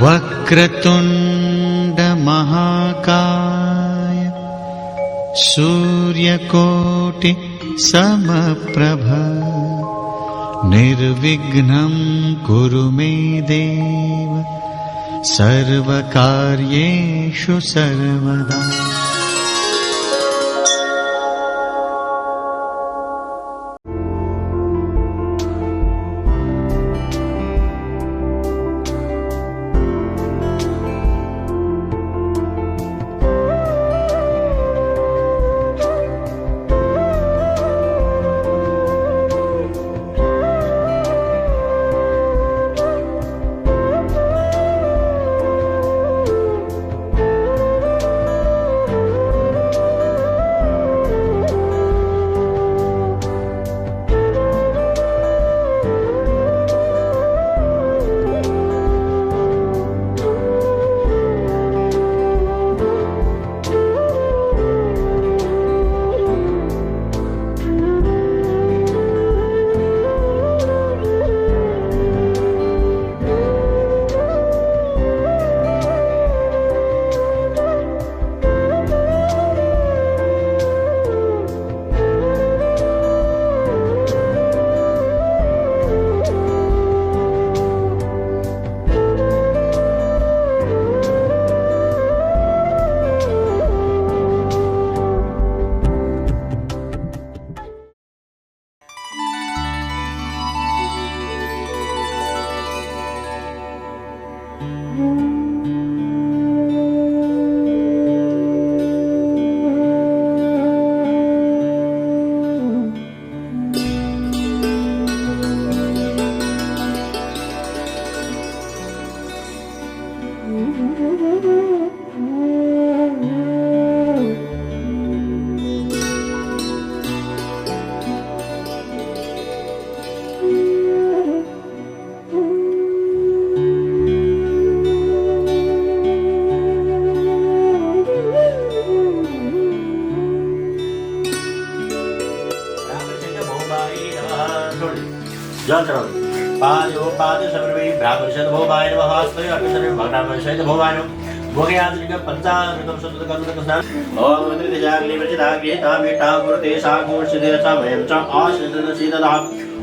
वक्रतुंड महाकाय सूर्यकोटि समप्रभ निर्विघ्नं कुरु मे देव सर्वकार्येषु सर्वदा।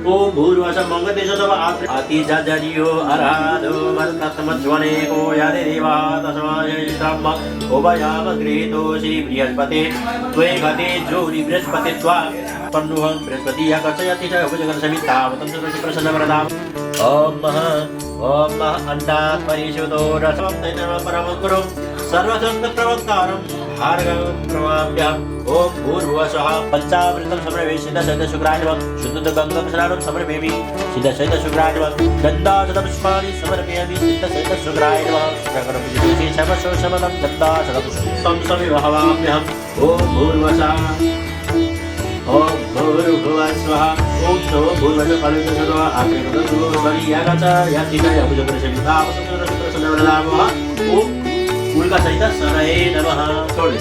ओम भूर्वशं मंगतेशव आतिजरियो आराधो मन्त्रमज्वने को यादे देवा तस्माय ब्रह्म उभयामगृहीतोषि बृहस्पते त्वे गते जोरि बृहस्पति त्वा पन्नुहं बृहस्पति आकर्षयति च उपजगन सवितावतं प्रसन्नवरदाम् ओम महा अन्नात् परिशुद्धो रसं तैनं परमं गुरुं सर्वसंग प्रवक्तारं भार्गवं प्रमाम्यहम् ओम भूर्भुवस्वः पंचामृतं समर्पयामि सिद्धसहित शुक्राय नमः शुद्धं गंगं स्नानं समर्पयामि सिद्धसहित शुक्राय नमः गन्धाशतपुष्पाणि समर्पयामि सिद्धसहित शुक्राय नमः शुक्रकरपूजितोषि शमशोषमदं गन्धाशतपुष्पं सविवहवाम्यहम् ओम भूर्भुवस्वः ओम भूर्भुवस्वः ओम नो भूर्भुवस्वः फलितसदो आग्नेयदो बलियागच यातिकाय अभुजगुणशमितावसुरसुत्रसन्नवरदामः ओम उल्का सहित सरये नमः। छोड़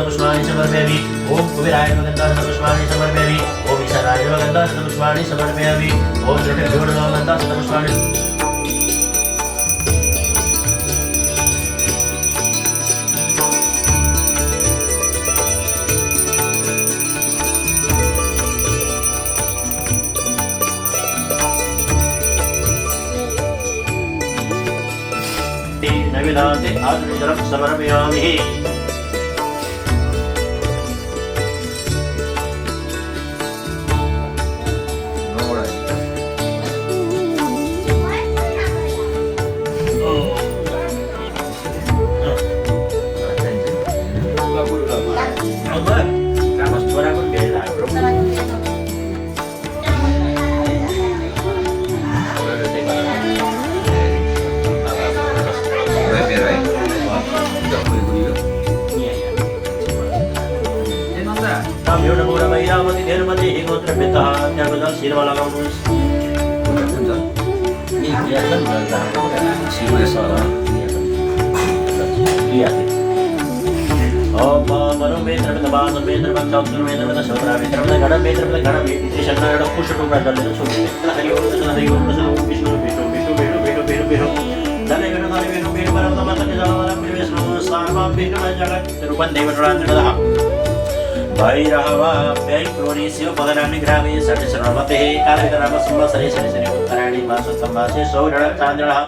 पुष्पाणि समर्पयामि ओम कुबेराय नमः पुष्पाणि समर्पयामि ओम ईशानाय नमः पुष्पाणि समर्पयामि ओम जगद्गुरो नमः पुष्पाणि नैवेद्यान्ते आत्मजलं समर्पयामि ओम मनोमेत्रमिदवासमेत्रमक्षौत्रमेत्रमिदशोत्रामेत्रमिदगणमेत्रमिदगणमे त्रिशङ्करं पुष्पटुकड़ा जलेन छोड़े हरि ओम कृष्ण हरि ओम कृष्ण ओम विष्णु विष्णु विष्णु विष्णु विष्णु विष्णु जले विष्णु धरे विष्णु विष्णु परमतमतक जलवरं विष्णु सर्वं विष्णु जगत् रूपं देवराजनः भैरवाभ्यै क्रोणी शिवपदनाम्नि ग्रामे षट्शरणमते कालवितराम संवत्सरे शनिशनि उत्तरायणे मासोत्तम मासे सौरण चान्द्रः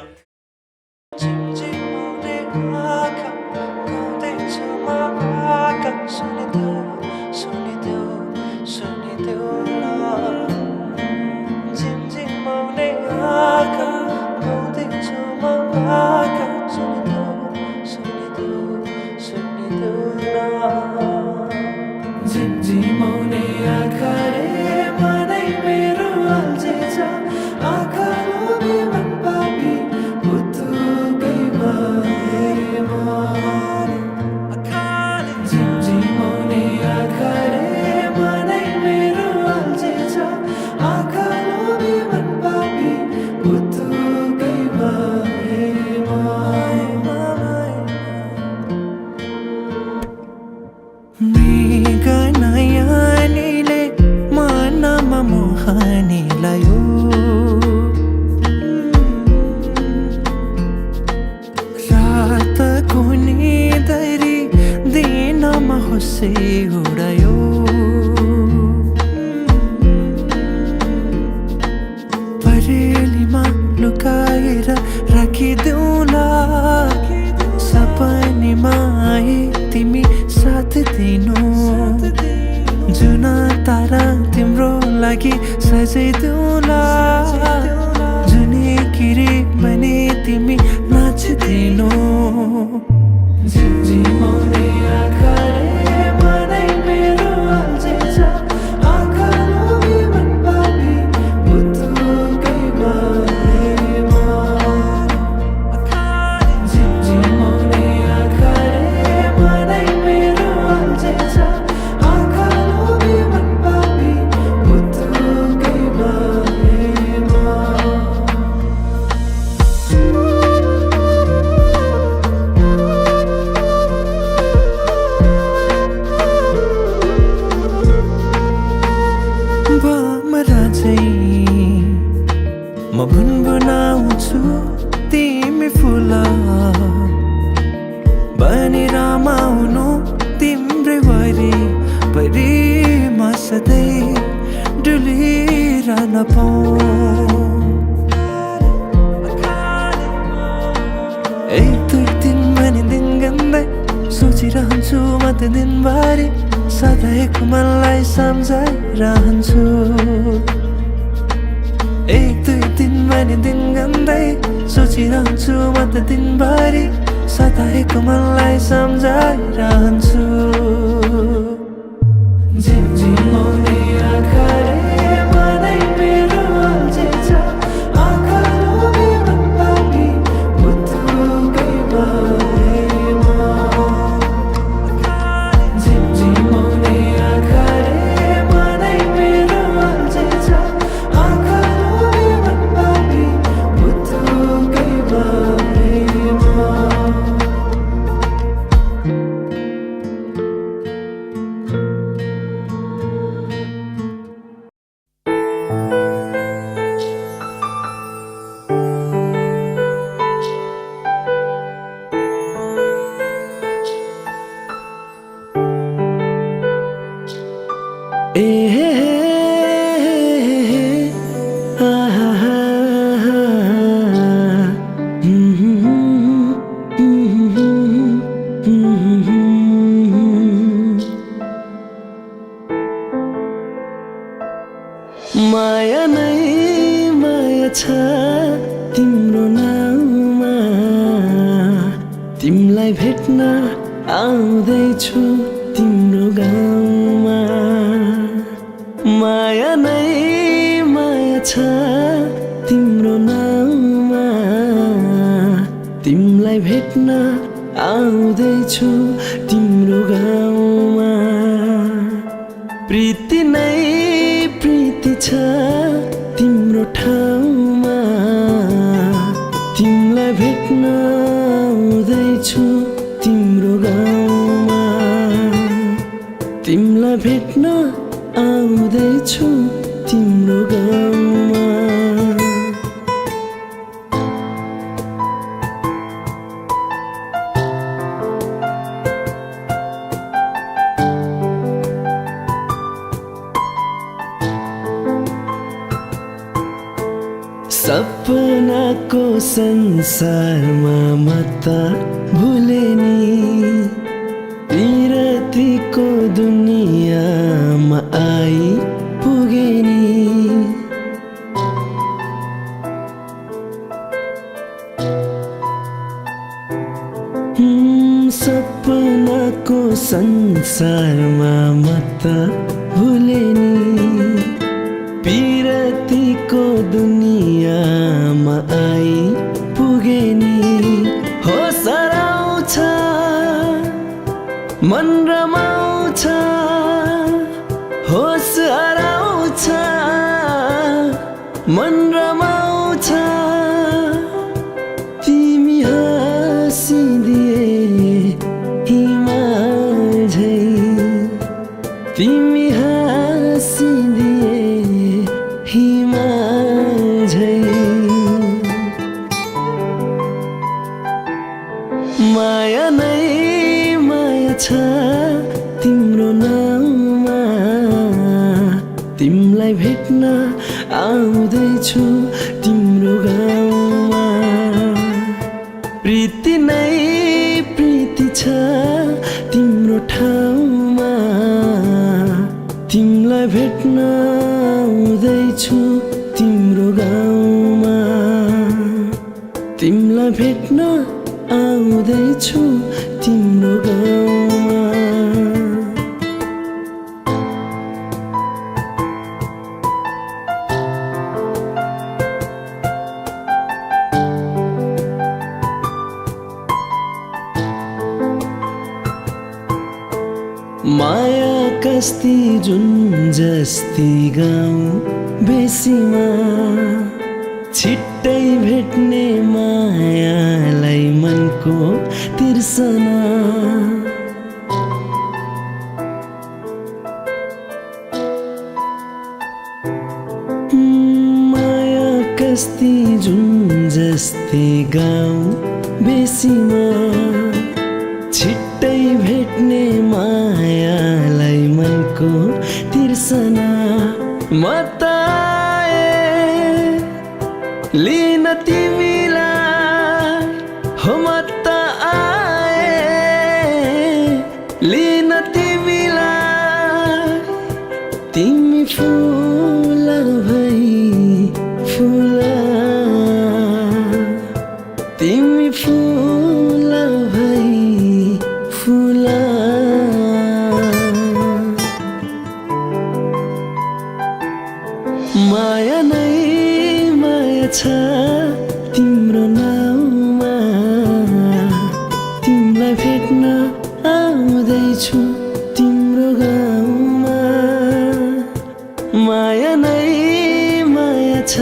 तिमलाई भेट्न आउँदैछु तिम्रो गाउँमा तिमीलाई भेट्न आउँदैछु तिम्रो गाउँमा। सपनाको संसारमा म त भुले नि, पिरतीको दुनियाँमा आइपुगे नि। सपनाको संसारमा म त भुले नि, पिरतीको दुनियाँमा आइपुगे नि। होस हराउँछ मन रमाउँछ, होस हराउँछ मन रमाउँछ, तिमी हाँसिदिए हिमाल झै, तिमी हाँसिदिए हिमाल झै। माया नै माया छ तिम्रो नाउँमा, तिमीलाई भेट्न आउँदैछु तिम्रो गाउँमा। प्रीति नै प्रीति छ तिम्रो ठाउँमा, तिमीलाई भेट्न आउँदैछु तिम्रो गाउँमा। तिमीलाई भेट्न आउँदैछु तिम्रो गाउँमा। माया कस्ती जुन जस्ती गाउँ बेसीमा, छिट्टै भेट्ने मायालाई मनको तिर्सना। माया कस्ती जुन जस्ती गाउँ बेसीमा, छिट्टै भेट्ने मायालाई मनको तिर्सना। म त लिन तिमीलाई, हो म त आए लिन तिमीलाई। तिमी फुल भई फुल, तिमी फुल भई फुल। माया नै माया छ तिम्रो नाउँमा, तिमीलाई भेट्न आउँदैछु तिम्रो गाउँमा। माया नै माया छ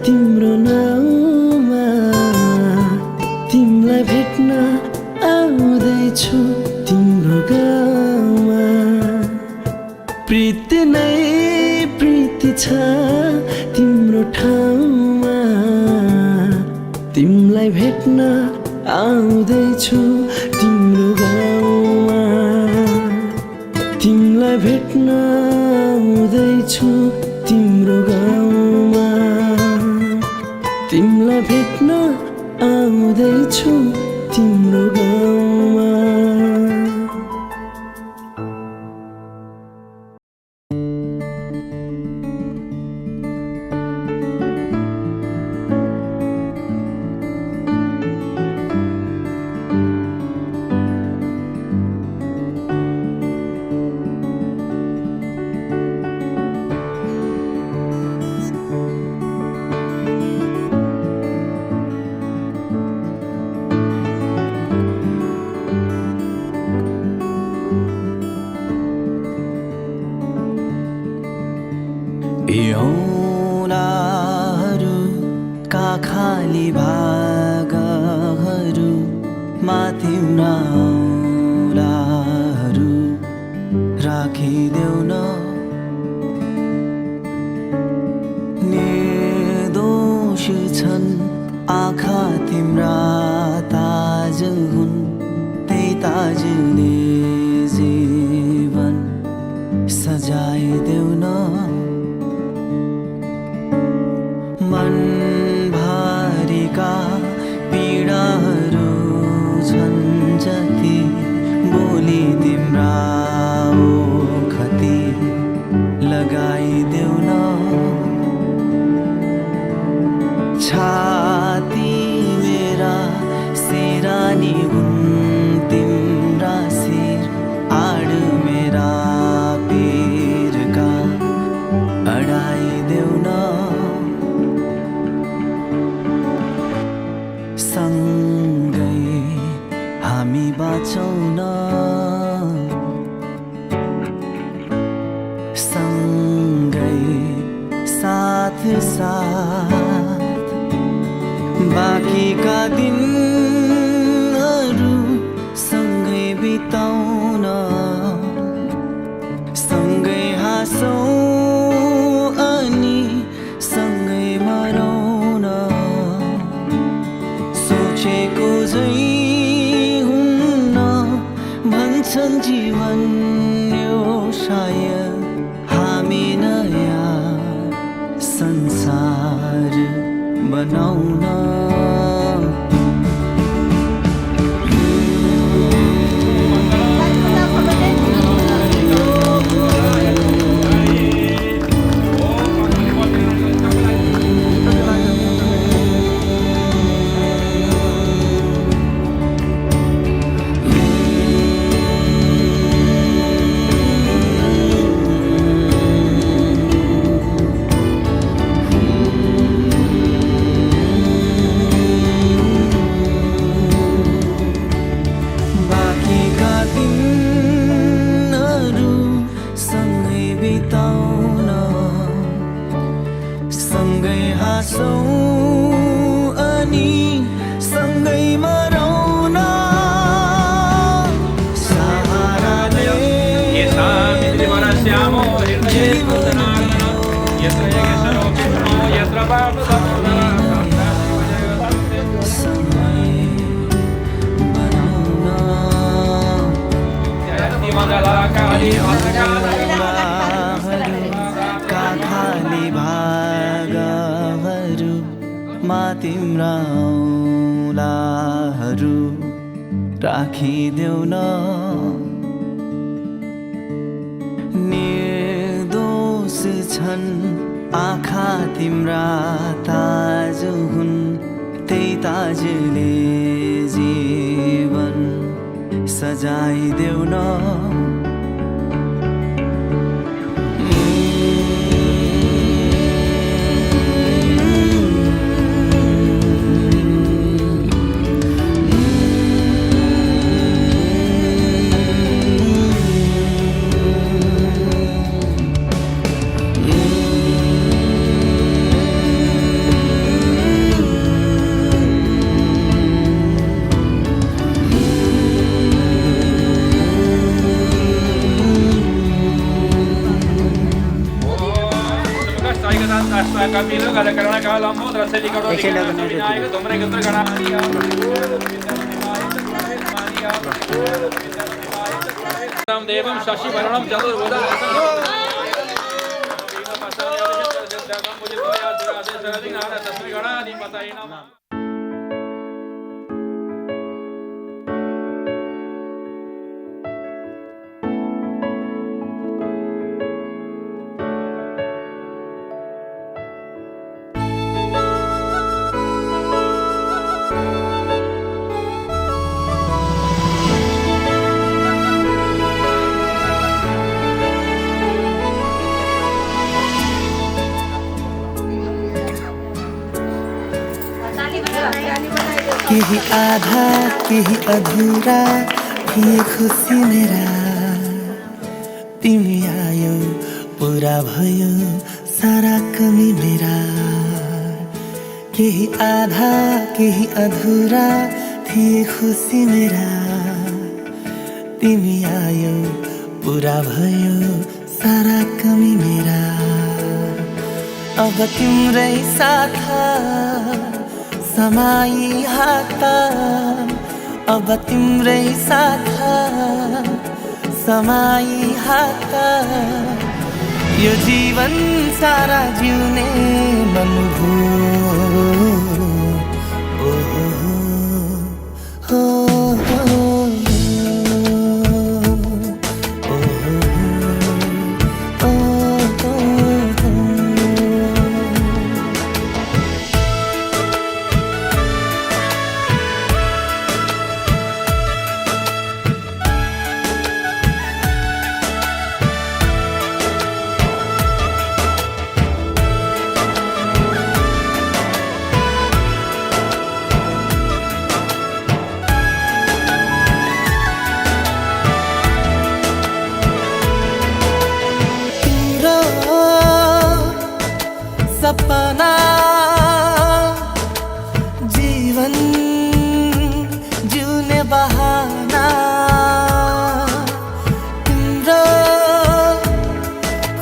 तिम्रो नाउँमा, तिमीलाई भेट्न आउँदैछु तिम्रो गाउँमा। प्रीति नै प्रीति छ तिम्रो ठाउँमा, तिमीलाई भेट्न आउँदैछु तिम्रो गाउँमा। तिमीलाई भेट्न आउँदैछु तिम्रो गाउँमा। तिमीलाई भेट्न आउँदैछु तिम्रो गाउँमा। औँलाहरूका खाली भागहरूमा तिम्रा औँलाहरू राखे ताजले जीवन सजाइदेऊ न मन भारीका पीडाहरू छन् जति बोली तिम्रा ओखती लगाइदेऊ न छाती मेरा सिरानी हुन् तिम्रा शिर आड मेरा पिरका अडाइदेऊ न सँगै हामी बाँचौँ न सँगै साथ साथ बाँकीका दिनहरू सँगै बिताउन सँगै हाँसौँ अनि सँगै मरौँ सोचेको झै हुन्न भन्छन् जीवन यो सायद हामी नयाँ संसार बनाउन सँगै हाँसौँ अनि सँगै मरौँ सहाराले खाली भागहरू मा तिम्रा औँलाहरू राखिदेऊ न निर्दोष छन् आँखा तिम्रा ताज हुन् त्यही ताजले जीवन सजाइदेऊ न Camilo kada karana kalam modra se dikaro dikaro tumre kutra gana ram devam shashi varanam chaturboda केही आधा केही अधूरा थिए खुसी मेरा तिमी आयो पुरा भयो सारा कमी मेरा केही आधा केही अधूरा थिए खुसी मेरा तिमी आयो पुरा भयो सारा कमी मेरा अब तिम्रै साथ समाई हात अब तिम्रै साथ समाई हात यो जीवन सारा जिउने मन सपना जीवन जिउने बहाना तिम्रो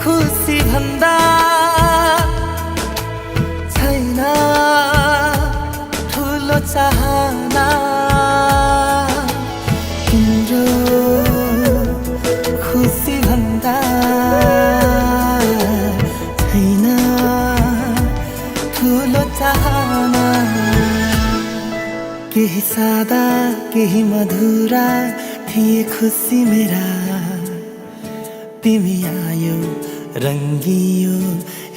खुसी भन्दा छैन ठुलो चाहना तिम्रो खुसी भन्दा छैन ठुलो चाहना केही सादा केही मधुरा थिए खुसी मेरा तिमी आयो रंगियो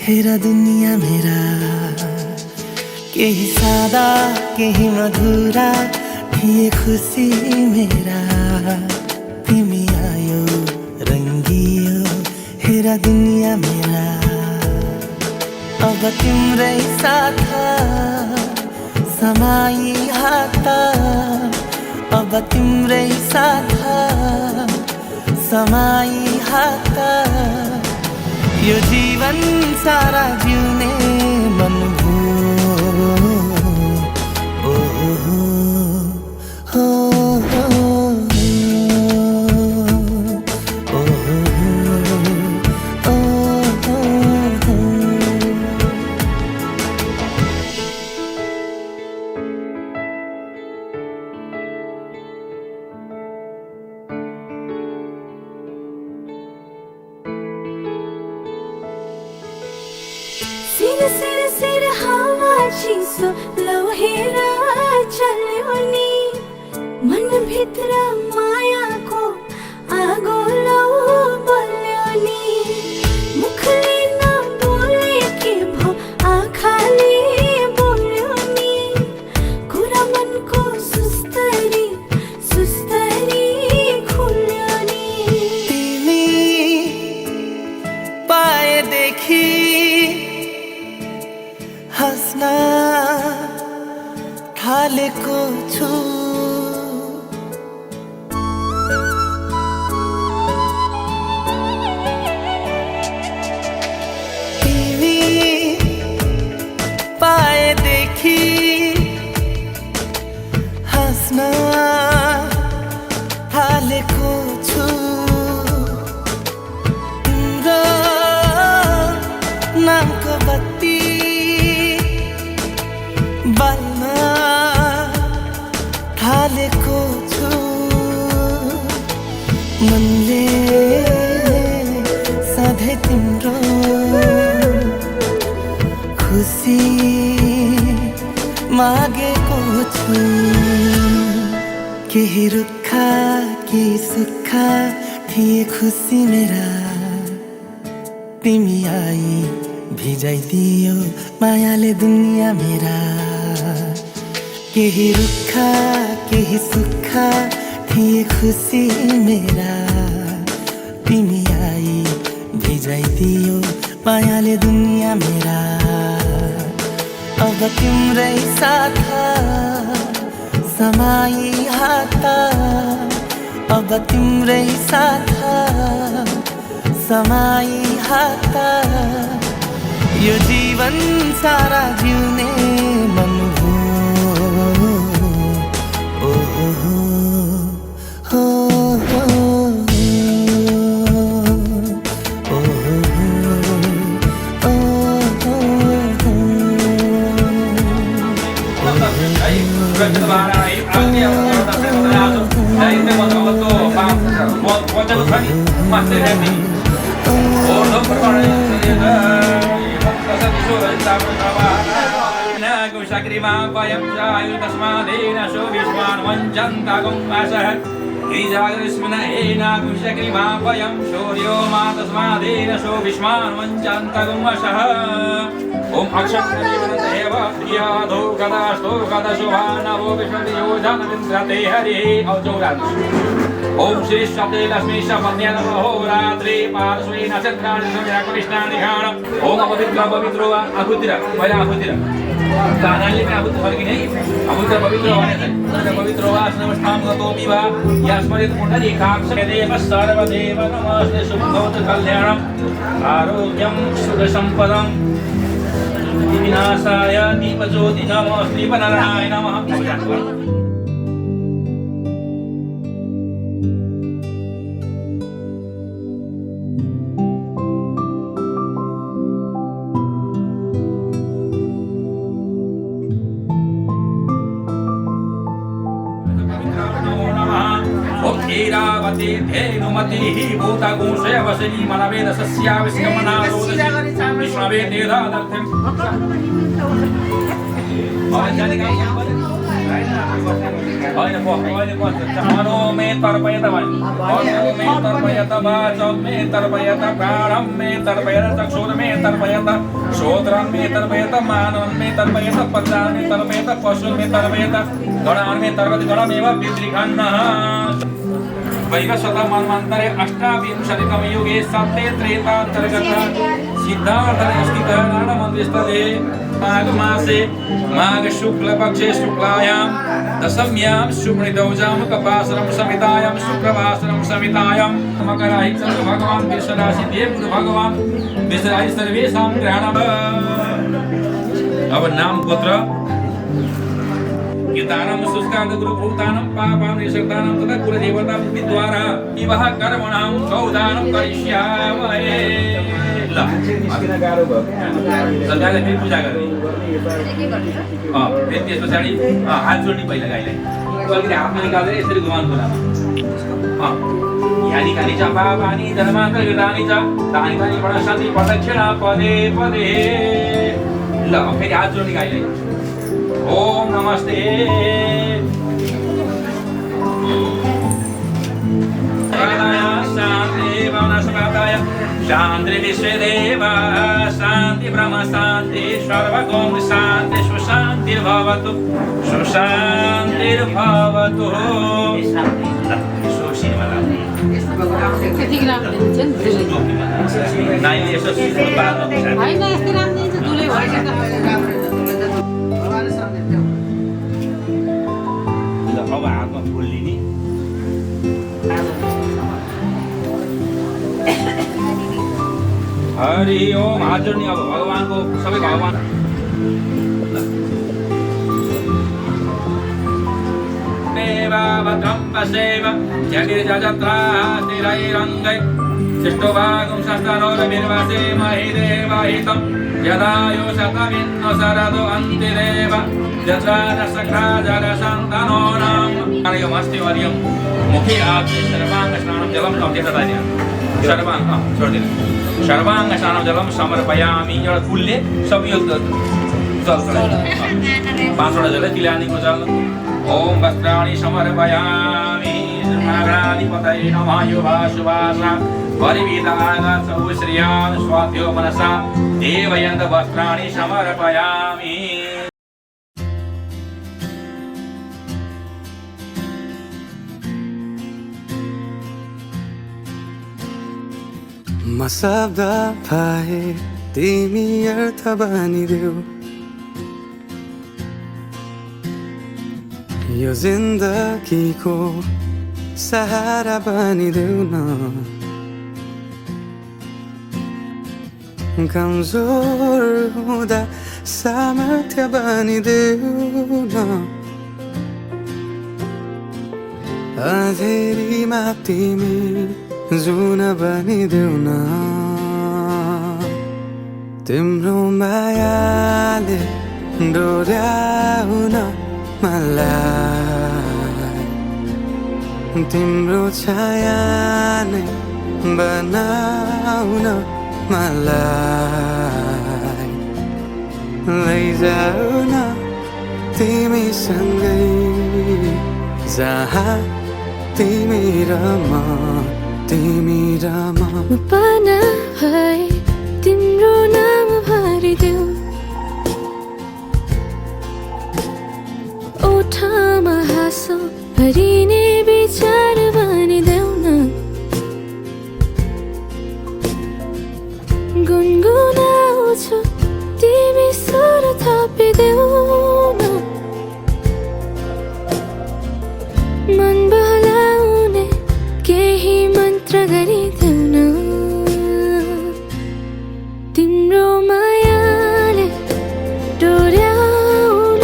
हेर दुनिया मेरा केही सादा केही मधुरा थिए खुसी मेरा तिमी आयो रंगियो हेर दुनिया मेरा अब तिम्रै साथ समाई हात अब तिम्रै साथ समाई हात यो जीवन सारा जिउने मन सिर सिर सिर हावा चिसो लौहेर चल्यो नि मन भित्र मायाको आगो लौ बल्यो नि मुखले नबोले के भो आँखाले बोल्यो नि कुरा मनको सुस्तरी सुस्तरी खुल्यो नि तिमी पाएदेखि हस्न थालेको छु तिमी पाएदेखि हस्न थालेको छु तिम्रो नामको बत्ती बाल्न थालेको छु मनले सधैँ तिम्रो खुसी मागेको छु केही रुखा केही सुक्खा थिए खुसी मेरा तिमी आई भिजाइदियो मायाले दुनिया मेरा केही रुखा केही सुक्खा थिए खुसी मेरा तिमी आई भिजाइदियो मायाले दुनिया मेरा अब तिम्रै साथ समाई हात अब तिम्रै साथ समाई हात यो जीवन सारा जिउने मन Dari कृमापयं जायु तस्मादेन शो विश्वान् वञ्चन्तगं वासः गिरिजागरस्मिन् कृमापयं शौर्यो मा तस्मादेन शो विश्वान् वञ्चन्तगं वसः ओम अक्षत्रदेव प्रियाधो कदास्तो कदशुभानवो विष्णुयोजनविन्द्रते हरिः औजौरात् ओम श्री शब्दे लक्ष्मी शब्दे नमः होरात्रि पार्श्वे नक्षत्राणि समया कृष्णानि घाण ओम पवित्रो आहुतिर पहिला आहुतिर कानाले पनि आहुति फर्कि नै आहुतिर पवित्र भने पवित्रो आसनवस्थां गतो विवा यस्मरित पुण्डरीकाक्ष देव सर्वदेव नमस्ते शुभभवत कल्याणम् आरोग्यं सुखसम्पदम् विनाशाय दीपज्योति नमः श्रीवनारायणाय नमः ीरावती धेनुमती भूतगुंशय वसनी मनवेद सस्याविष्कमनारोदसी विश्ववे तेदादर्थम् मनो मे तर्पयत मनो मे तर्पयत वाचं मे तर्पयत प्राणं मे तर्पयत चक्षुर् मे तर्पयत श्रोत्रं मे तर्पयत मानवं मे तर्पयत पञ्चान् मे तर्पयत पशुन् मे तर्पयत गणान् मे तर्पयत गणमेव पितृघ्नः वैवस्वतमन्वन्तरे अष्टाविंशतितमे युगे सप्ते त्रेतान्तर्गतः सिद्धार्थस्थितः नाडमन्दिरस्थले माघमासे माघशुक्लपक्षे शुक्लायां दशम्यां शुभ्रदौजां कपासरं समितायां शुक्रवासरं समितायां मकराहि चन्द्र भगवान् विश्वराशि देवगुरु भगवान् विश्वराशि सर्वेषां ग्रहणम् अब नाम गोत्र गीतानां शुष्कांत गुरुभूतानां पापानां निषेधानां तथा कुलदेवतां विद्वारा विवाह कर्मणां गौदानं करिष्यामहे ल अभिना गाह्रो भयो सदाले फेरि पूजा गर्ने फेरि त्यस पछाडि हात जोड्ने पहिला गाईलाई अलिकति हातमा निकालेर यसरी घुमाउनु खोलामा यानी कानी च पापानि धर्मान्तर्गतानि च तानि तानि प्रणश्यन्ति प्रदक्षिणा पदे पदे ल फेरि हात जोड्ने गाईलाई ओम नमस्ते शांति वनस्पतय शांति विश्वदेव शांति ब्रह्म शांति सर्वगम शांति सुशांतिर्भवतु सुशांतिर्भवतु कति ग्राम दिन्छन् नाइले यसो हैन यस्तै राम दिन्छ दुलै भन्छ अब हातमा फुल लिने हरि ओम हात जोड्ने अब भगवानको सबै भगवान देवा भद्रं पश्येव जगिर्जजत्रातिरैरङ्गै शिष्टोभागं शस्त्रनोरभिर्वसे महि देवहितं यदायो शतमिन्नो शरदो अन्तिदेव जलसंतनोनामस्ति वर्यं मुखे आप्ते सर्वांग स्नानं जलं सर्वांग स्नानं जलं समर्पयामि एउटा फुलले सबै जल पाँचवटा जल तिलानीको जल ओम वस्त्राणि समर्पयामि नागराधिपतये नमः युवाशुभासा परिविदागतौ श्रियान् स्वाध्यो मनसा देवयन्त वस्त्राणि समर्पयामि म शब्द पाए तिमी अर्थ बनिदेऊ यो जिन्दगीको सहारा बनिदेऊ न कमजोर हुँदा सामर्थ्य बनिदेऊ न अँधेरीमा तिमी जुन बनिदेऊ न तिम्रो मायाले डोर्याउन मलाई तिम्रो छाया नै बनाउन मलाई लैजाऊ न तिमीसँगै जहाँ तिमी र म पाना भए तिम्रो नाम भरिदेऊ ओठमा हाँसो भरिने विचार बनिदेऊ न गुनगुनाउँछु तिमी स्वर थपिदेऊ न मन बहलाउने केही मन्त्र गरिदेऊ न तिम्रो मायाले डोर्याउन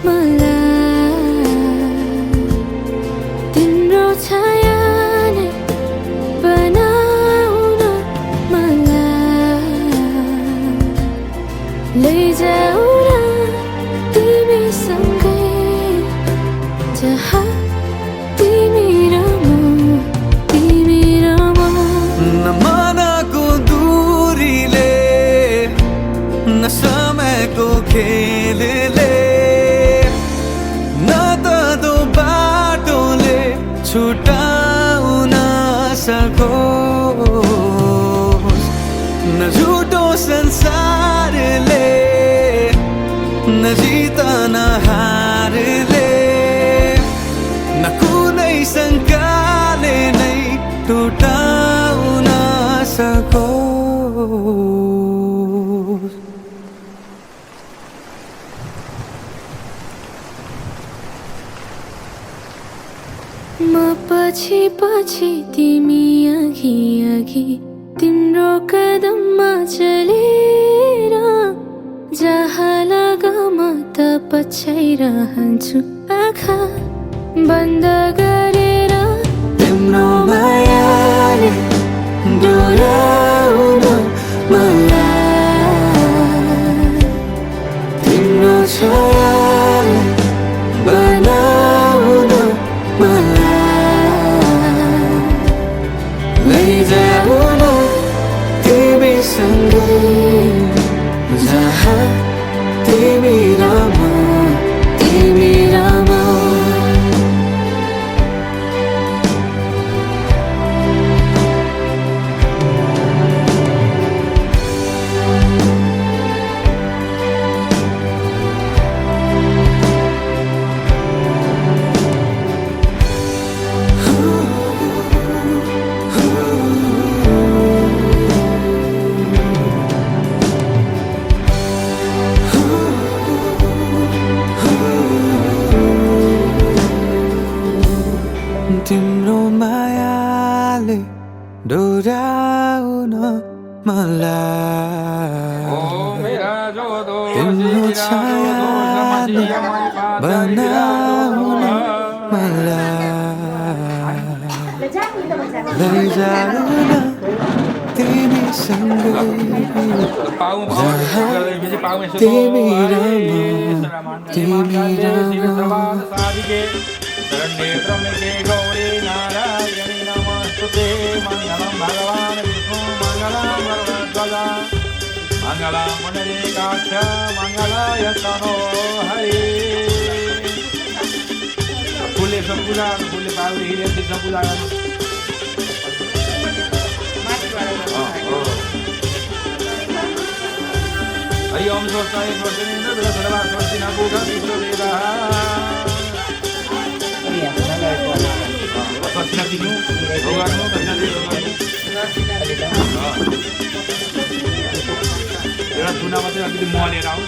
मलाई तिम्रो छायाले बनाउन मलाई लैजाऊ न तिमीसँगै जहाँ तिमी र म नमनको दूरीले न समयको खेलले न त दो बाटोले छुटाउन सकोस् न झुटो संसारले न जित न हारले न कुनै शङ्काले नै टुटाउन सकोस् म पछि पछि तिमी अघि अघि तिम्रो कदममा चलेर जहाँ लग म त पछ्याइरहन्छु आँखा बन्द गरेर तिम्रो मायाले डोर्याउन मलाई तिम्रो छायाले बनाउन मलाई लैजाऊ न तिमीसँगै जहाँ तिमी र म तिम्रो मायाले डोर्याउन मलाई तिम्रो छायाले बनाउन मलाई लैजाऊ न तिमीसँगै जहाँ तिमी र म शरण्ये गौरी नारायणी नमस्तुते मंगलम भगवान विष्णु मंगलम गरुड़ध्वजा मंगलम पुंडरीकाक्ष मंगलाय तनो हरि फूले सब पूजा फूले पावरी हिरे सब पूजा हरि ओम स्वस्ताय स्वस्तिनेन्द्र बृहस्पतिर्वाह स्वस्तिना पूजा विश्ववेदा Swastina Vinu, Bhagavanu, Era Tuna Mate, I did more around,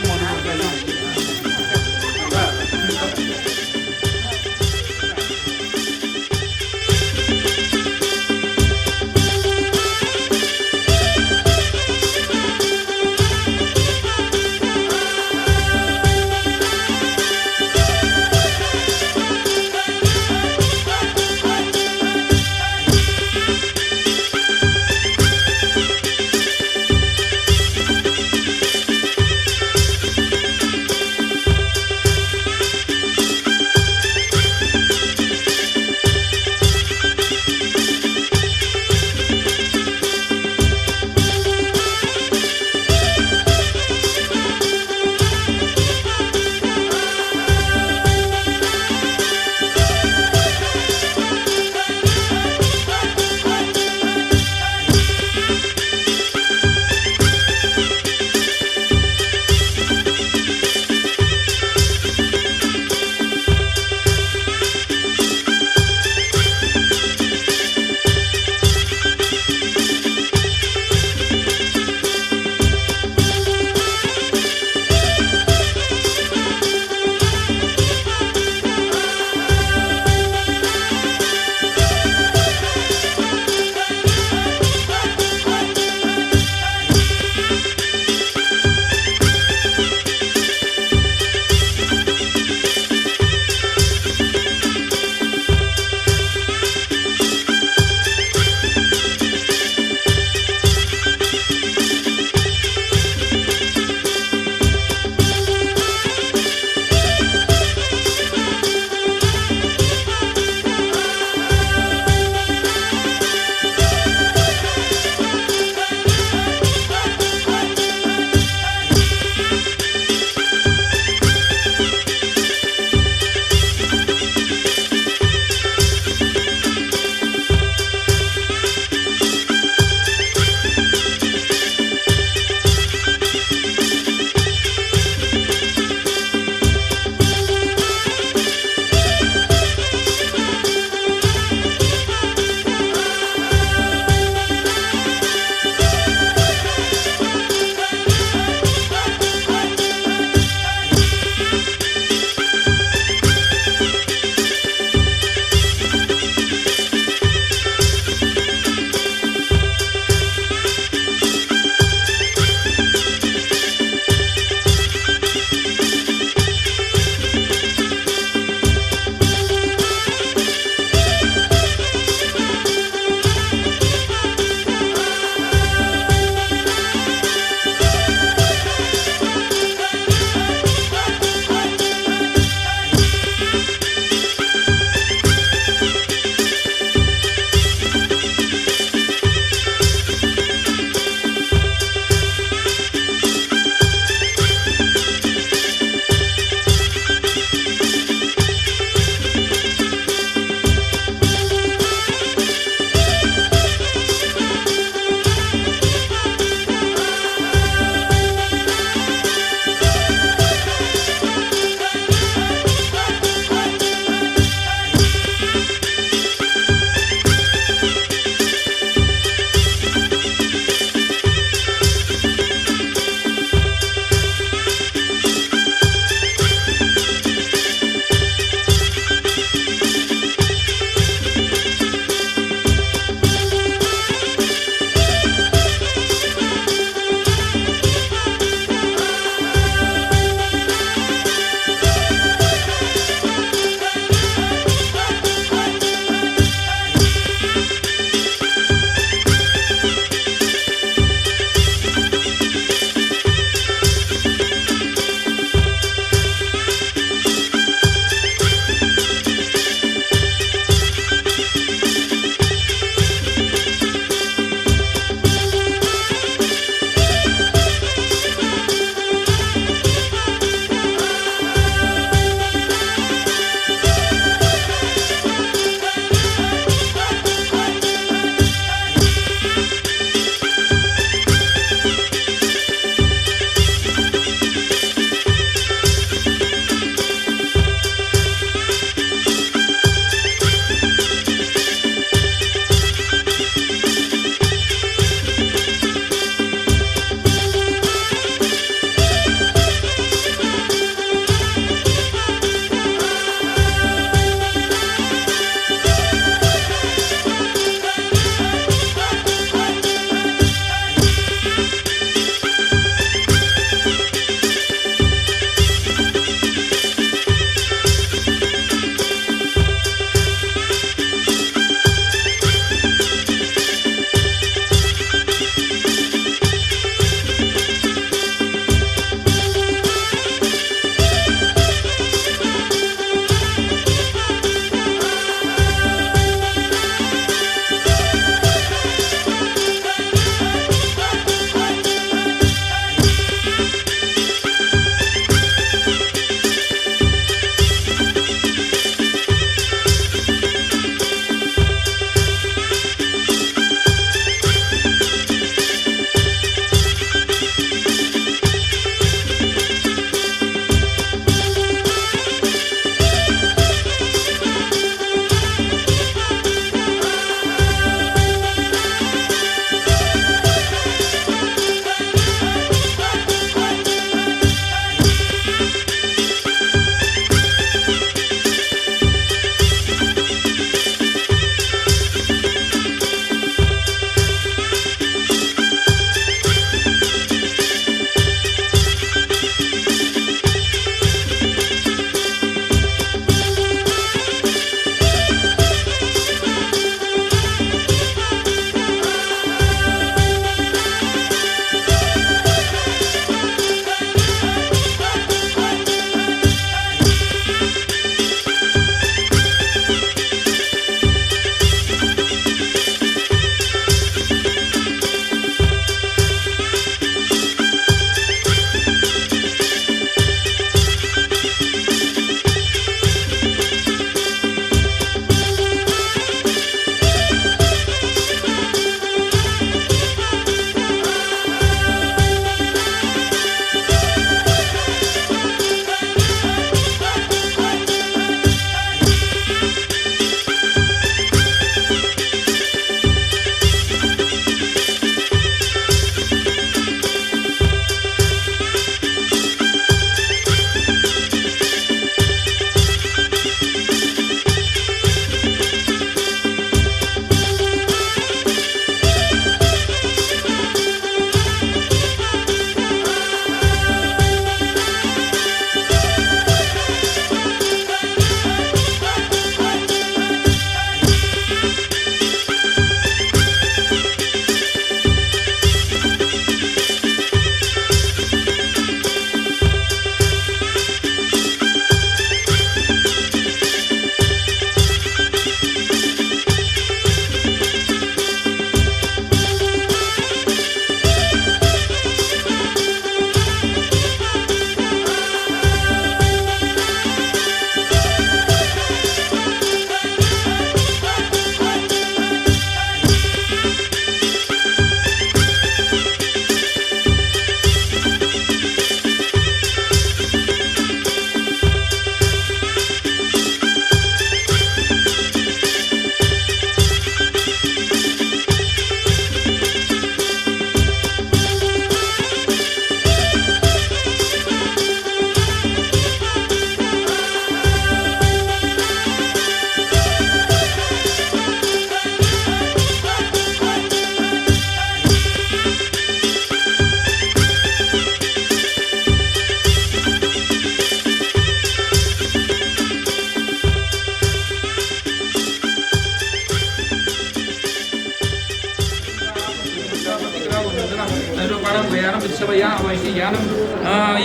ब्रह्मणं वयानं विश्वयानं वैश्यानं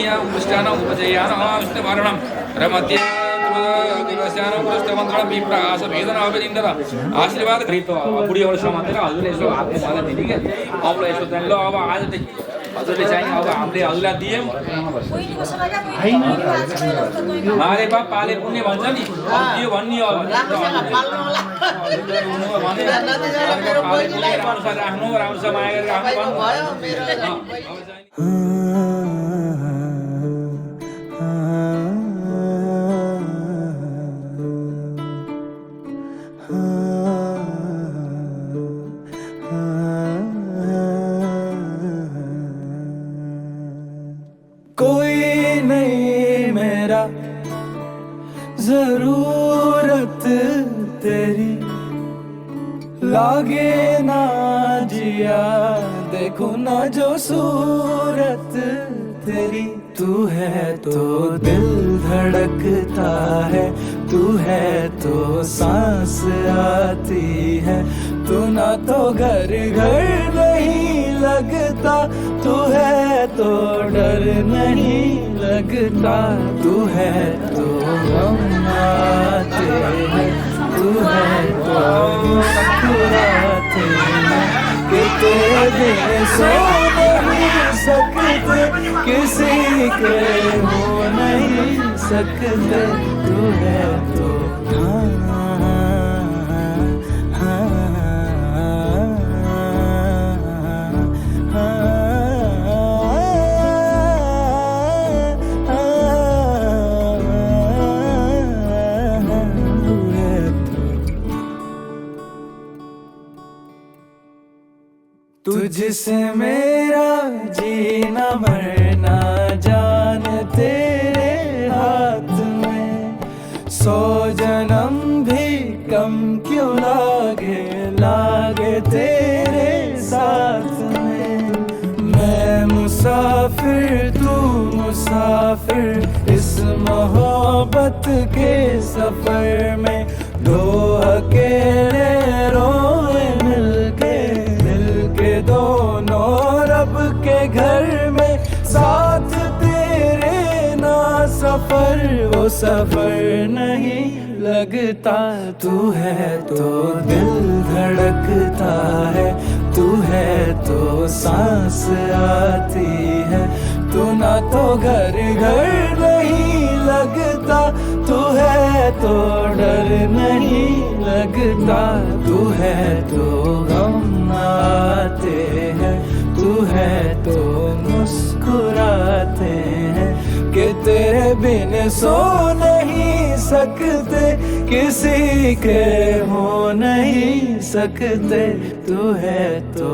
यां पुष्टानं उपजयानं विष्णुवारणं रमते दिवस्यानं पुष्टवंतरं विप्रास वेदना अभिनिंदर आशीर्वाद करीतो बुढ़ी और श्रमंतर हजुरले यसो हातले मलाई दिने के अबले यसो ल अब आज हजुरले चाहिँ अब हामीले हजुरलाई दियौँ मारे बाप पाले पुण्य भन्छ नि यो भन्ने हो अनुसार आफ्नो राम्रो माया गरेर कोई नहीं मेरा जरूरत तेरी लागे ना जिया देखो ना जो सूरत तेरी तू है तो दिल धड़कता है तू है तो सांस आती है तू ना तो घर घर नहीं लगता तू है तो डर नहीं लगता तू है तो हम आते हैं तू है तो मुस्कुराते हैं कि तेरे बिन सो नहीं सकते किसी के हो नहीं सकते तू है तो तुझसे मेरा जीना मरना जान तेरे हाथ में 100 जन्म भी कम क्यों लागे तेरे साथ में मैं मुसाफिर तू मुसाफिर इस मोहब्बत के सफर में दो अकेले रोए मिलके दोनों रब के घर में साथ तेरे ना सफर वो सफर नहीं लगता तू है तो दिल धड़कता है तू है तो सांस आती है तू ना तो घर घर नहीं लगता तू है तो डर नहीं लगता तू है तो गम आते हैं तू है तो मुस्कुराते हैं कि तेरे बिन सो नहीं सकते किसी के हो नहीं सकते तू है तो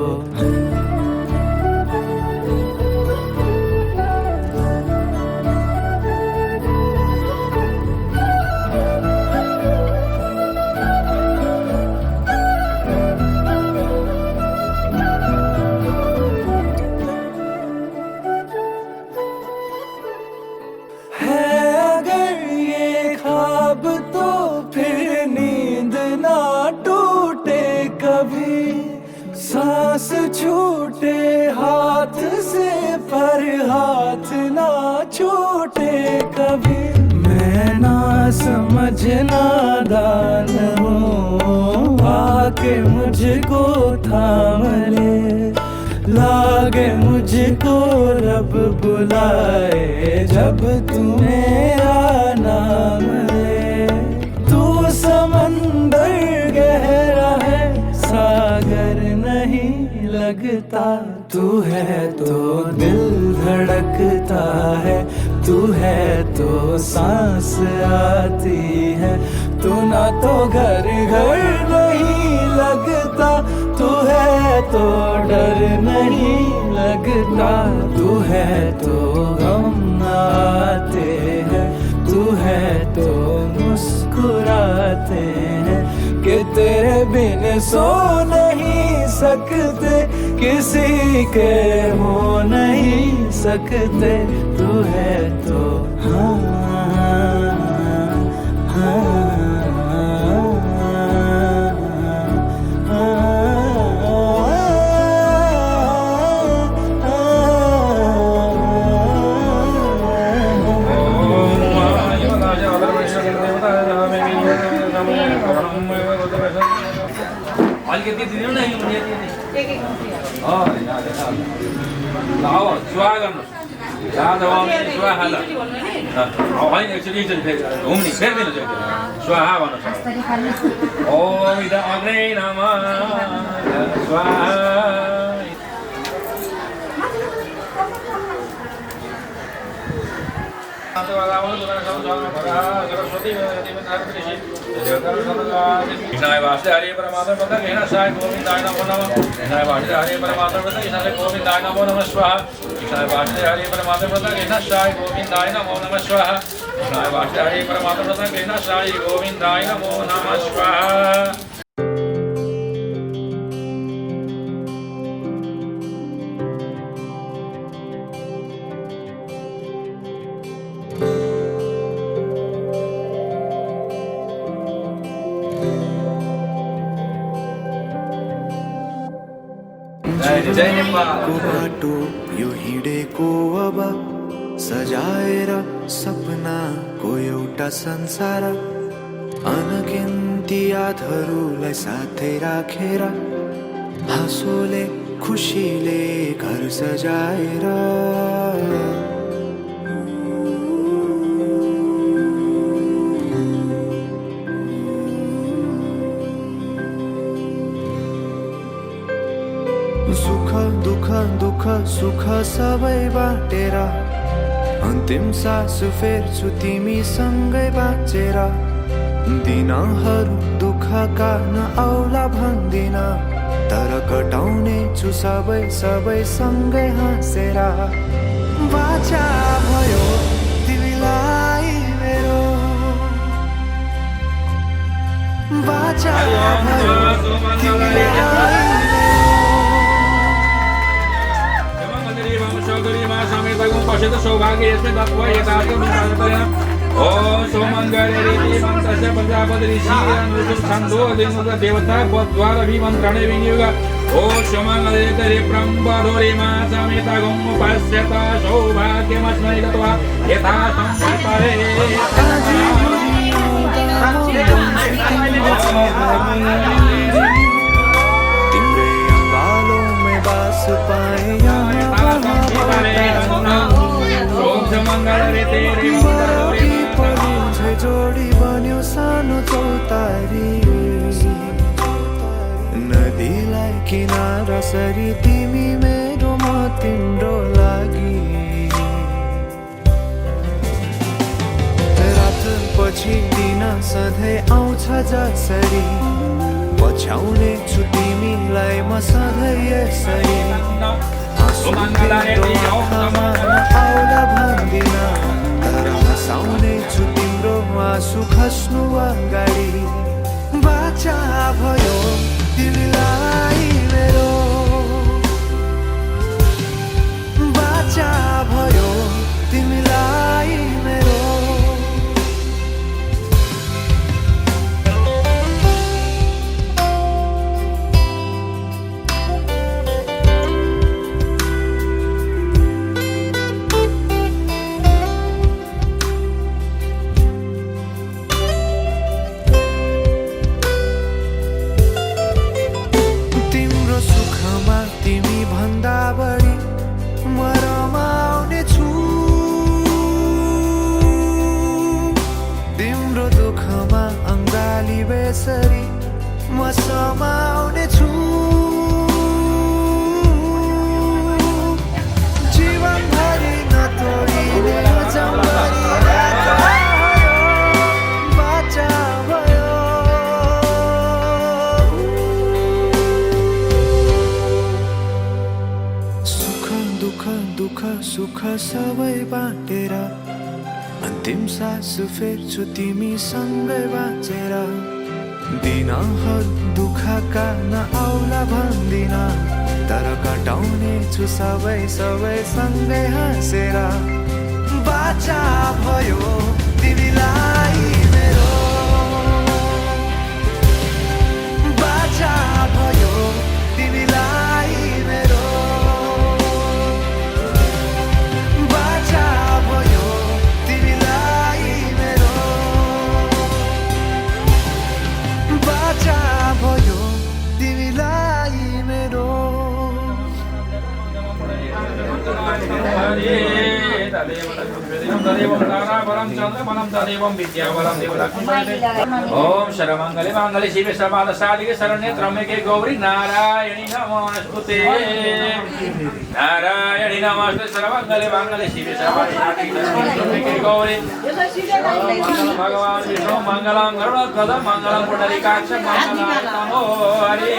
सांस छूटे हाथ से पर हाथ ना छूटे कभी मैं ना समझ नादान हूँ आके मुझको थाम ले लागे मुझको रब बुलाए जब तू मेरा नाम ले तू समंदर गहरा है सागर नहीं लगता तू है तो दिल धड़कता है तू है तो सांस आती है तू ना तो घर घर नहीं लगता तू है तो डर नहीं लगता तू है तो गम आते हैं तू है तो मुस्कुराते हैं कि तेरे बिन सो नहीं सकते किसी के हो नहीं सकते तू है तो अलिकति दिनु न अब सुहा गर्नुहोस् स्वाहा होइन एकचोटि घुम्ने फेरिदिनु स्वाहा भन्नुहोस् ओम इद अग्ने नमः स्वाहा कृष्णाय वासुदेव हरे परमात्मा पद कृष्णाय गोविंदाय नमो नमः कृष्णाय वासुदेव हरे परमात्मा पद कृष्णाय गोविंदाय नमो नमः स्वाहा कृष्णाय वासुदेव हरे परमात्मा पद कृष्णाय गोविंदाय नमो नमः स्वाहा कृष्णाय वासुदेव हरे परमात्मा पद कृष्णाय गोविंदाय नमो नमः स्वाहा को बाटो यो हिँडेको अब सजाएर सपनाको एउटा संसार अनगिन्ती यादहरूलाई साथै राखेर हाँसोले खुसीले घर सजाएर सुख दुःख दुःख सुख सबै बाटेर अन्तिम सास फेर्छु तिमीसँगै बाँचेर दिनहरू दुःखका नआउला भन्दिन तर कटाउने छु सबै सबै सँगै हाँसेर बाचा भयो तिमीलाई मेरो बाचा भयो तिमीलाई सौभाग्य यस्मै तत्त्व यथार्थं साधयेन ओम सोमंगले रीति मंत्रस्य प्रजापति ऋषि छन्दो देवता पद्वार विमन्त्रणे विनियोग ओम सोमंगले तरे ब्रह्मधोरे मा समेत गम पश्यत सौभाग्यमस्मै गत्वा यथार्थं साधये तिम्रे अंगालों में बास पाए जोडी बन्यो सानो चौतारी नदीलाई किनारा सरी तिमी मेरो म तिम्रो लागि रात पछि दिन सधैँ आउँछ जसरी पछ्याउने छु तिमीलाई म सधैँ यसरी आउला भन्दिन तर हँसाउने छु तिम्रो आँसु खस्नु अगाडि बाचा भयो तिमीलाई मेरो बाचा भयो तिमीलाई मेरो बेसरी म समाउने छु जीवन भरि नतोडिने जम्बरी बाचा भयो सुख दुःख दुःख सुख सबै बाटेर अन्तिम सास फेर्छु तिमीसँगै बाँचेर दिनहरू दुःखका नआउला भन्दिन तर कटाउने छु सबै सबै सँगै हाँसेर बाचा भयो तिमीलाई मेरो बाचा भयो तिमीलाई मेरो बाचा भयो तिमीलाई मेरो ओम सर्वमंगले मंगले शिवे सर्वार्थसाधिके शरण्ये त्र्यंबके गौरी नारायणी नमोस्तुते नारायणी नमोस्तुते सर्वमंगले मंगले शिवे सर्वार्थसाधिके शरण्ये त्र्यंबके गौरी मंगलम भगवान विष्णु मंगलम गरुड़ध्वज मंगलम पुंडरीकाक्ष मंगलाय नमो हरि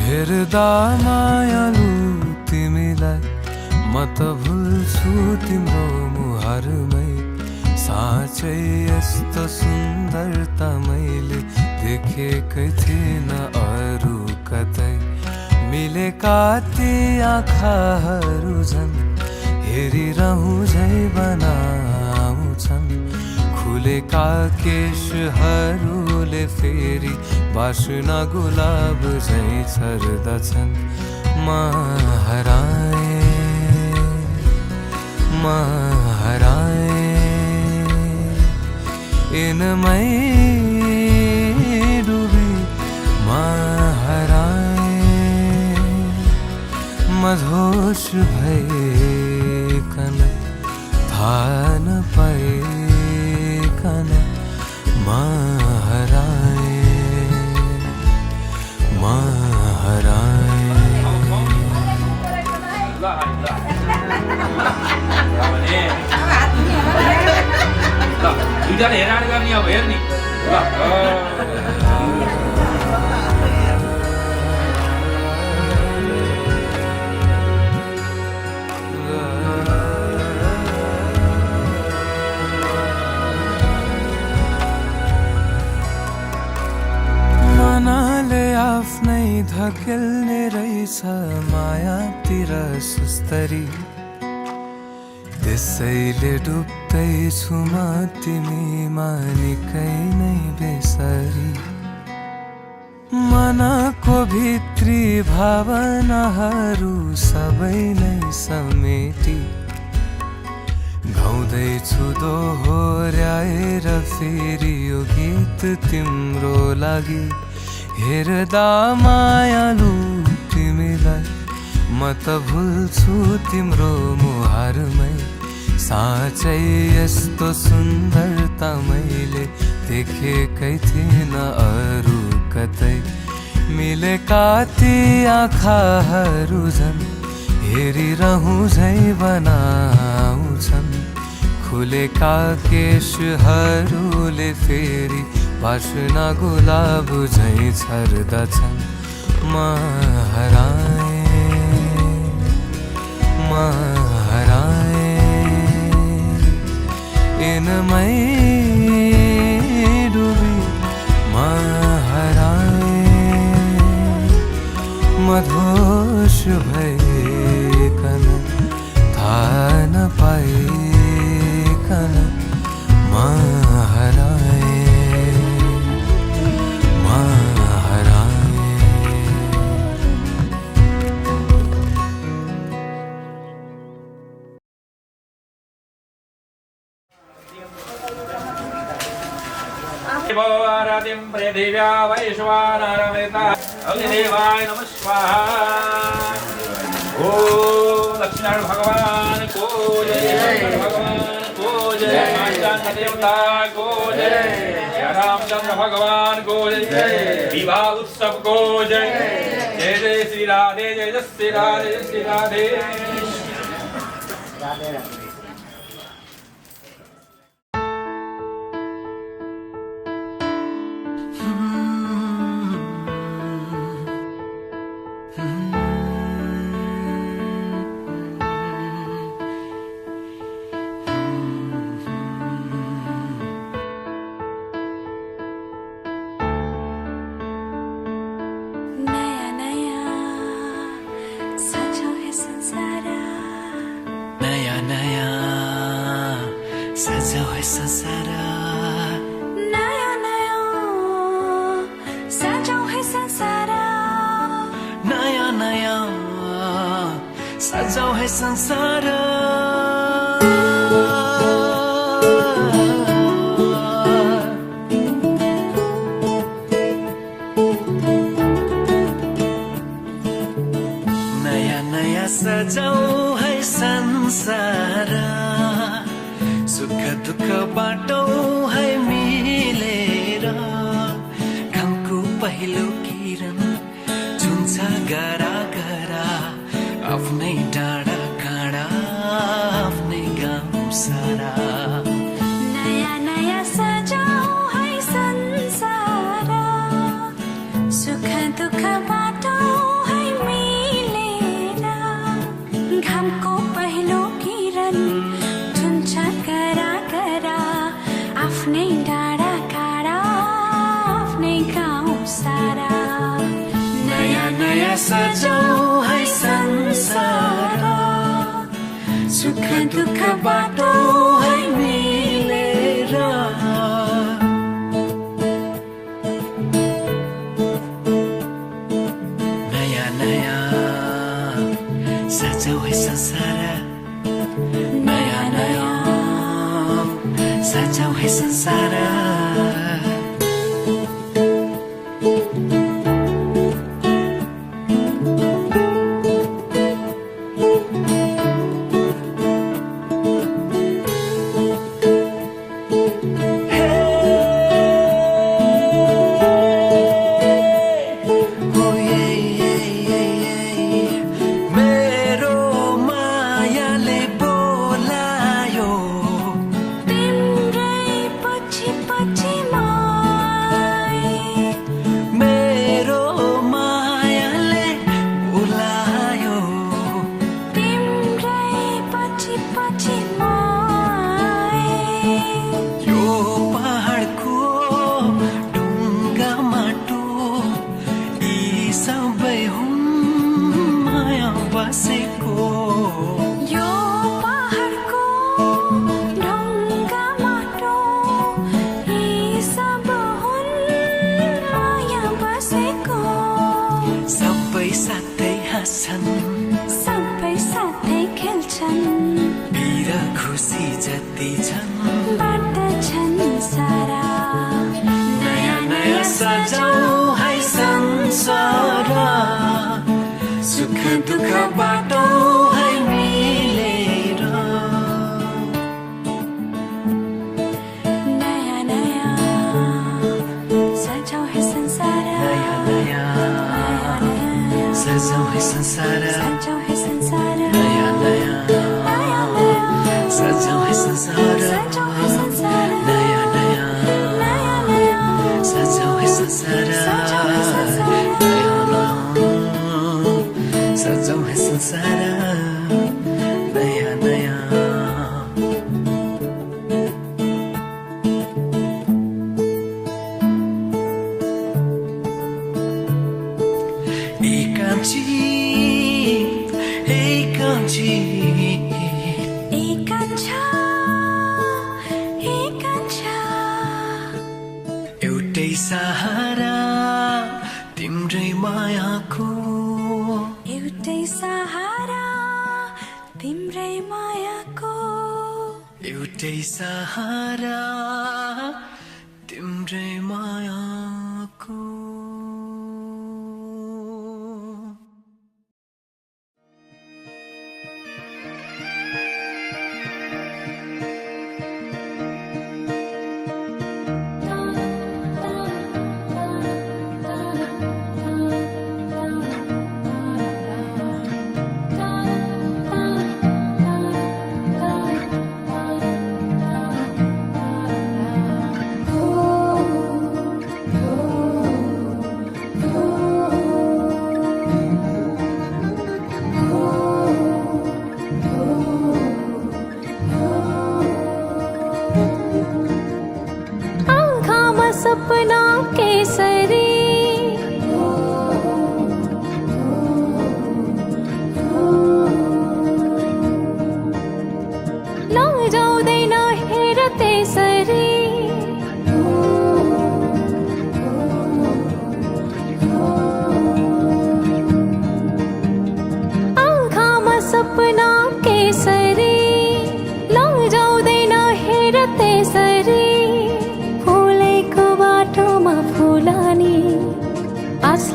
हेर्दा मायालु तिमीलाई म त भुल्छु तिम्रो मुहारमै साँच्चै यस्तो सुन्दरता मैले देखेकै थिएन अरू कतै मिलेका ती आँखाहरू झन् हेरिरहँ झै बनाउँछन् खुलेका केशहरूले फेरि बासना गुलाब झै छर्दछन् म हराए इनमै डुबी म हराए मधोस भइकन थाहा नपाइकन म हराए दुईजना हेरान गर्ने अब हेर्ने मनाले आफ्नै धकेल्ने रहेछ मायातिर सुस्तरी त्यसैले डुब्दैछु म तिमीमा निकै नै बेसरी मनको भित्री भावनाहरू सबै नै समेटी गाउँदैछु दोहोर्याएर फेरि यो गीत तिम्रो लागि हेर्दा मायालु तिमीलाई म त भुल्छु तिम्रो मुहारमै साँच्चै यस्तो सुन्दरता मैले देखेकै थिएन अरू कतै मिलेका ती आँखाहरू झन् हेरिरहँ झै बनाउँछन् खुलेका केशहरूले फेरि बासना गुलाब झै छर्दछन् म हराए इनमै डुबी म हराए मधोस भइकन थाहा नपाइकन म हराए आराधिं पृथिव्या वैश्वानरमृता अग्निदेवाय नमः स्वाहा ओम लक्ष्मीनारायण भगवान को जय भगवान को जय माता देवता को जय रामचंद्र भगवान को जय विवाह उत्सव को जय जय जय श्री राधे जय जय श्री राधे जय श्री राधे राधे राधे सजाऊ है संसार नयाँ नयाँ सजाऊ है संसार सुख दुःख बाटौँ है मिलेर घामको पहिलो किरण जुन्छ गरा गरा आफ्नै डाँडा काँडा आफ्नै गाउँ सारा नयाँ नयाँ सजाऊ है संसार सुख दुःख बाटौँ है मिलेर घामको पहिलो किरण जुन्छ गरा गरा आफ्नै डाँडा काँडा आफ्नै गाउँ सारा नयाँ नयाँ सजाऊ है संसार सुख दुःख बाटौँ है मिलेर नयाँ नयाँ सजाऊ है संसार नयाँ नयाँ सजाऊ है संसार सबै साथै खेल्छन् पिर खुसी जति छन् बाँड्छन् सारा नयाँ नयाँ सजाऊ है संसार सुख दुःख बाटौँ है मिलेर नयाँ नयाँ सजाऊ है संसार नयाँ नयाँ सजाऊ है संसार सजाऊ है संसार नयाँ नयाँ सजाऊ है संसार सजाऊ है संसार नयाँ नयाँ सजाऊ है संसार नयाँ नयाँ सजाऊ है संसार नयाँ नयाँ एकांची एकांची एउटै सहारा तिम्रै मायाको एउटै सहारा तिम्रै मायाको एउटै सहारा तिम्रै मायाको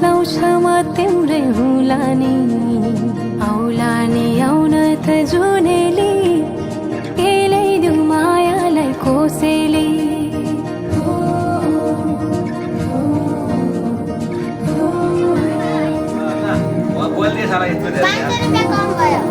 लाउँछ म तिम्रै हुलानी औलानी आउन त जुनेली केलाइदिउ मायालाई कोसेली बोल्ने साला यस्तो धेरै 500 रुपैयाँ कम भयो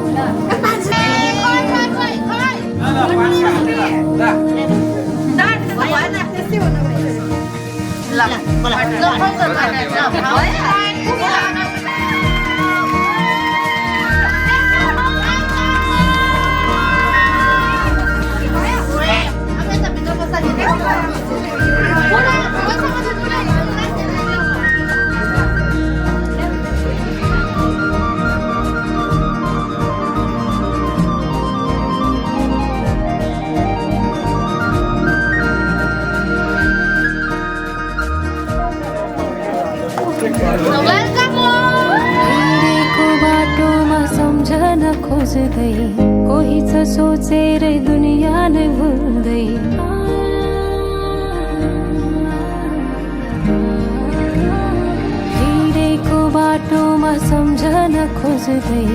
हिँडेको बाटोमा सम्झन खोज्दै कोही छ सोचेरै दुनियाँ नै भुल्दै हिँडेको बाटोमा सम्झन खोज्दै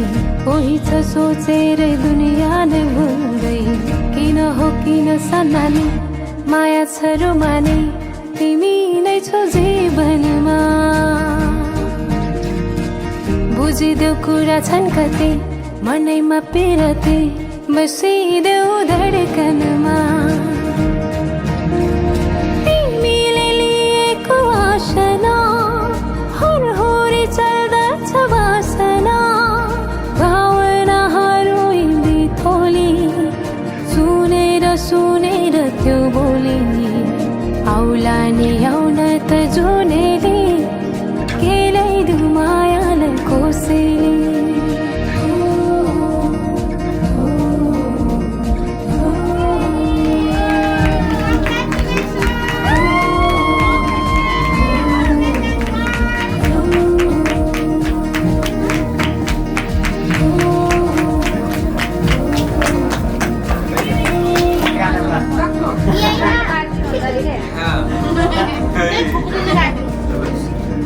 कोही छ सोचेरै दुनियाँ नै भुल्दै किन हो किन सन्नानी माया छ रुमानी तिमी नै छौ जीवनमा बुझिदेऊ कुरा छन् कति मनैमा पिरती बसिदेऊ धडकनमा तिमीले लिएको आशना हरहोरी चल्दछ वासना भावनाहरू हिँडी थोली सुनेर त्यो बोली आउला नि आउन त जुनेली केलाइदिउ मायालाई कोसेली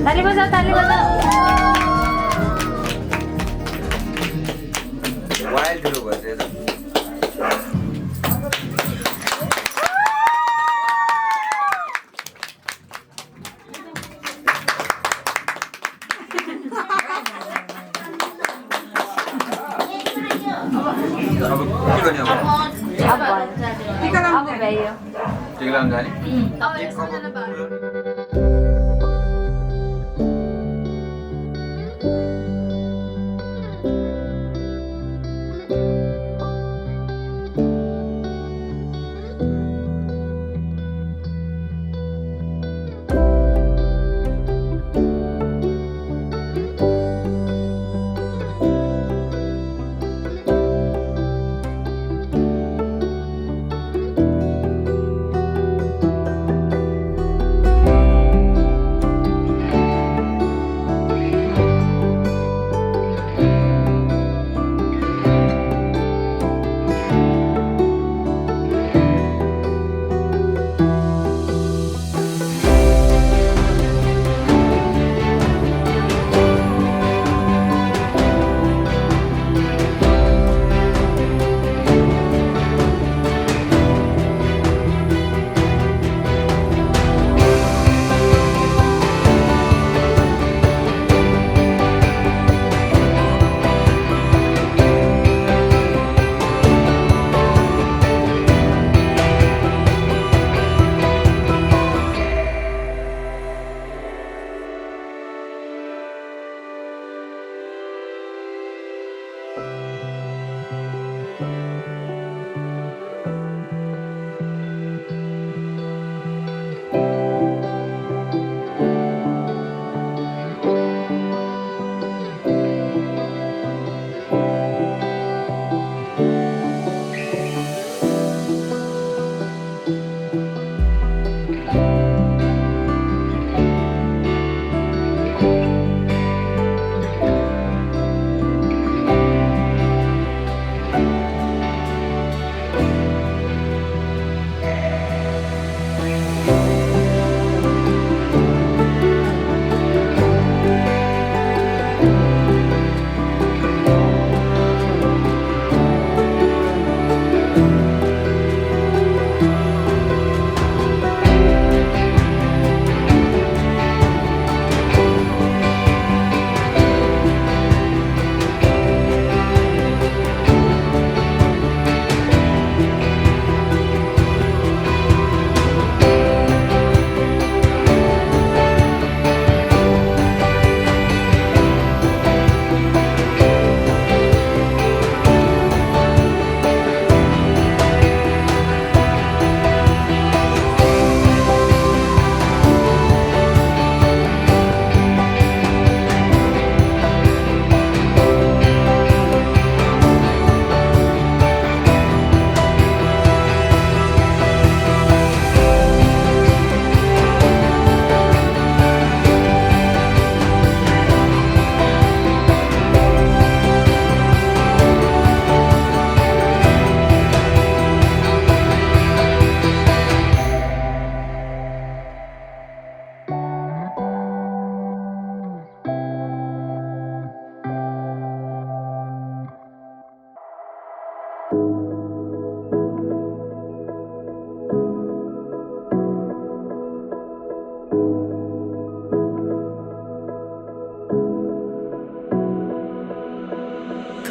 ताली बजाओ ताली बजाओ वाइल्ड हरू भन्छ त अब के गर्ने अब भयो टिका लाउन जाने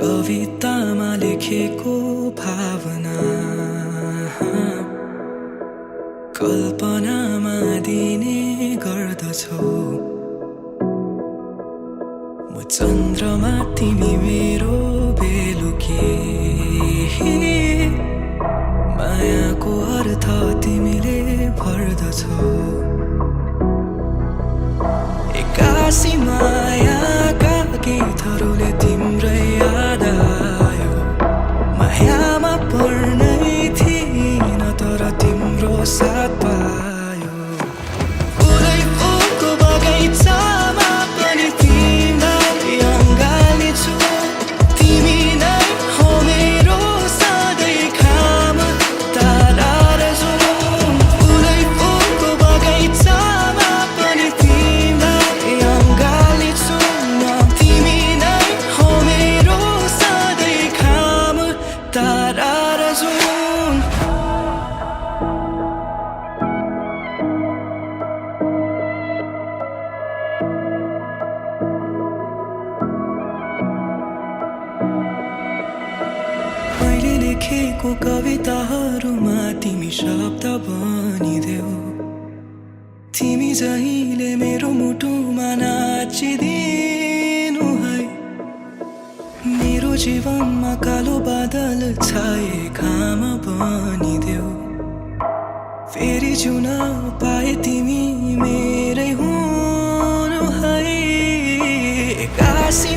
कवितामा लेखेको भावना कल्पनामा दिने गर्दछौ म चन्द्रमा तिमी मेरो बेलुकी मायाको अर्थ तिमीले भर्दछौ एक्कासी मायाका गीतहरूले तिम्रै याद आयो मायामा पर्नै थिइन तर तिम्रो साथ पायो फुलै फुलको बगैँचामा पनि तिमीलाई अँगाल्नेछु तिमी नै हो मेरो सधैँ खाम तारा र जुन फुलै फुलको बगैँचामा पनि तिमीलाई अँगाल्नेछु तिमी नै हो मेरो सधैँ खाम तारा र जुन मैले लेखेको कविताहरूमा तिमी शब्द बनिदेऊ तिमी जहिले मेरो मुटुमा नाचिदिनु है मेरो जीवनमा कालो बादल छाए घाम बनिदेऊ फेरि जिउन पाए तिमी मेरै हुनु है एक्कासी